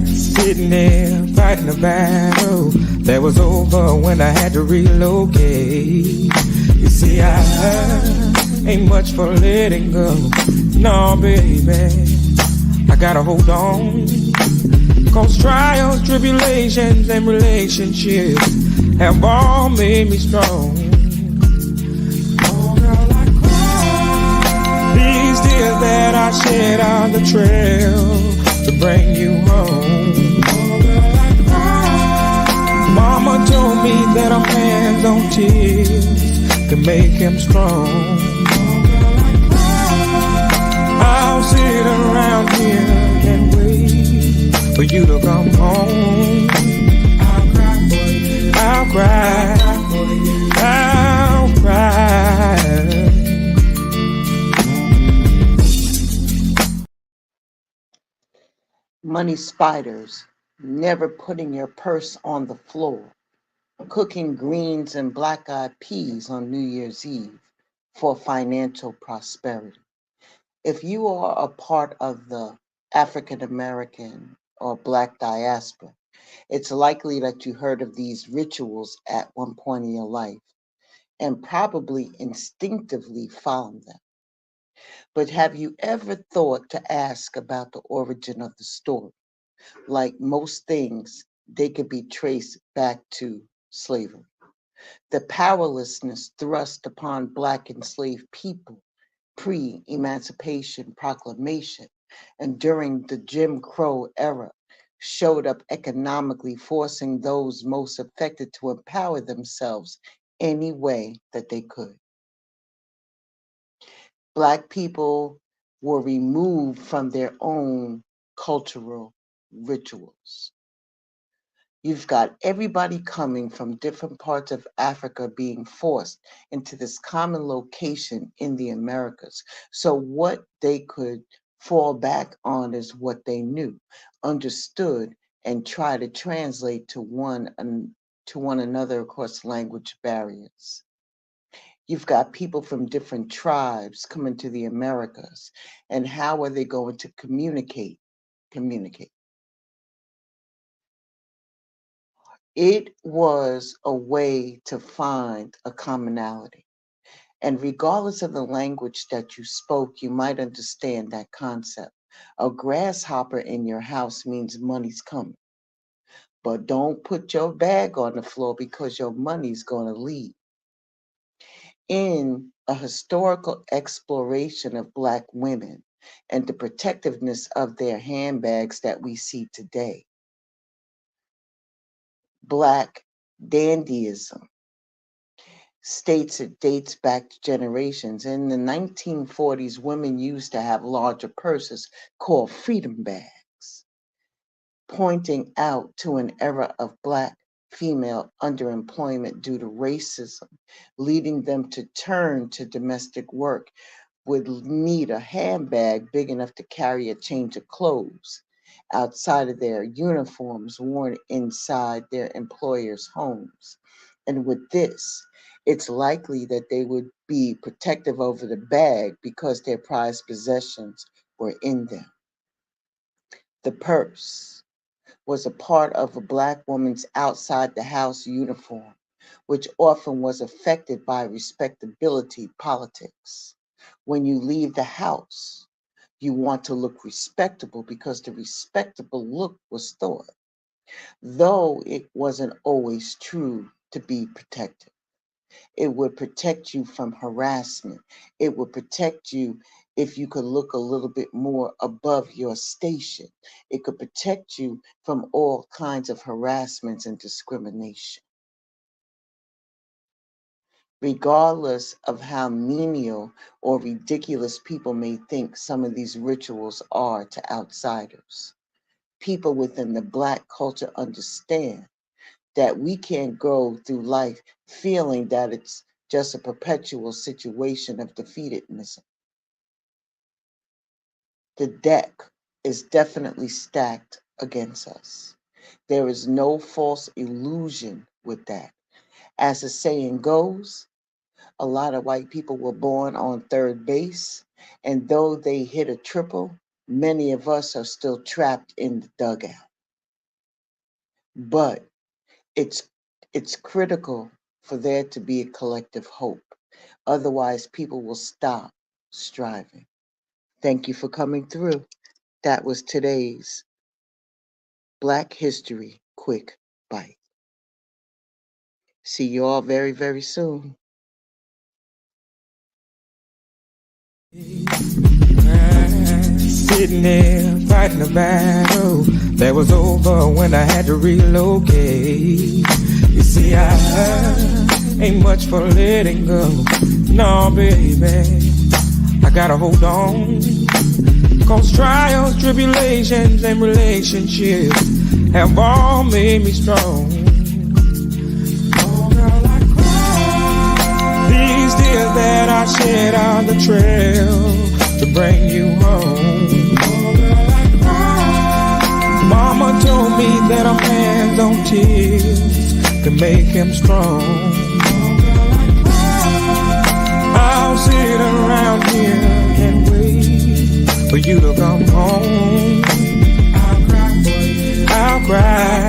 Sitting there fighting a battle that was over when I had to relocate. You see, I ain't much for letting go. No, baby, I gotta hold on. Cause trials, tribulations, and relationships have all made me strong. Oh, girl, I cry. These tears that I shed on the trail to bring you home. Oh, girl, I cry. Mama told me that a man's own tears can make him strong. Oh, girl, I cry. I'll sit around here and wait for you to come home. I'll cry for you. I'll cry. I'll cry. Money spiders, never putting your purse on the floor, cooking greens and black-eyed peas on New Year's Eve for financial prosperity. If you are a part of the African American or Black diaspora, it's likely that you heard of these rituals at one point in your life and probably instinctively followed them. But have you ever thought to ask about the origin of the story? Like most things, they could be traced back to slavery. The powerlessness thrust upon Black enslaved people pre-Emancipation Proclamation and during the Jim Crow era showed up economically, forcing those most affected to empower themselves any way that they could. Black people were removed from their own cultural rituals. You've got everybody coming from different parts of Africa being forced into this common location in the Americas. So what they could fall back on is what they knew, understood, and try to translate to one another across language barriers. You've got people from different tribes coming to the Americas, and how are they going to communicate? Communicate. It was a way to find a commonality. And regardless of the language that you spoke, you might understand that concept. A grasshopper in your house means money's coming. But don't put your bag on the floor because your money's going to leave. In a historical exploration of Black women and the protectiveness of their handbags that we see today, Black dandyism states it dates back to generations. In the 1940s, women used to have larger purses called freedom bags, pointing out to an era of Black female underemployment due to racism, leading them to turn to domestic work, would need a handbag big enough to carry a change of clothes outside of their uniforms worn inside their employers' homes. And with this, it's likely that they would be protective over the bag because their prized possessions were in them. The purse was a part of a Black woman's outside the house uniform, which often was affected by respectability politics. When you leave the house, you want to look respectable because the respectable look was thought, though it wasn't always true to be protected. It would protect you from harassment. It would protect you if you could look a little bit more above your station. It could protect you from all kinds of harassments and discrimination. Regardless of how menial or ridiculous people may think some of these rituals are to outsiders, people within the Black culture understand that we can't go through life feeling that it's just a perpetual situation of defeatedness. The deck is definitely stacked against us. There is no false illusion with that. As the saying goes, a lot of white people were born on third base, and though they hit a triple, Many of us are still trapped in the dugout. But it's critical for there to be a collective hope. Otherwise, people will stop striving. Thank you for coming through. That was today's Black History Quick Bite. See you all very, very soon. Sitting there fighting a battle that was over when I had to relocate. You see, I ain't much for letting go. No, baby, I gotta hold on. Cause trials, tribulations, and relationships have all made me strong. Oh, girl, I cry. These tears that I shed on the trail to bring you home. Oh, girl, I cry. Mama told me that a man's own tears can make him strong. Oh, girl, I cry. I'll sit around here and wait for you to come home. I'll cry for you. I'll cry.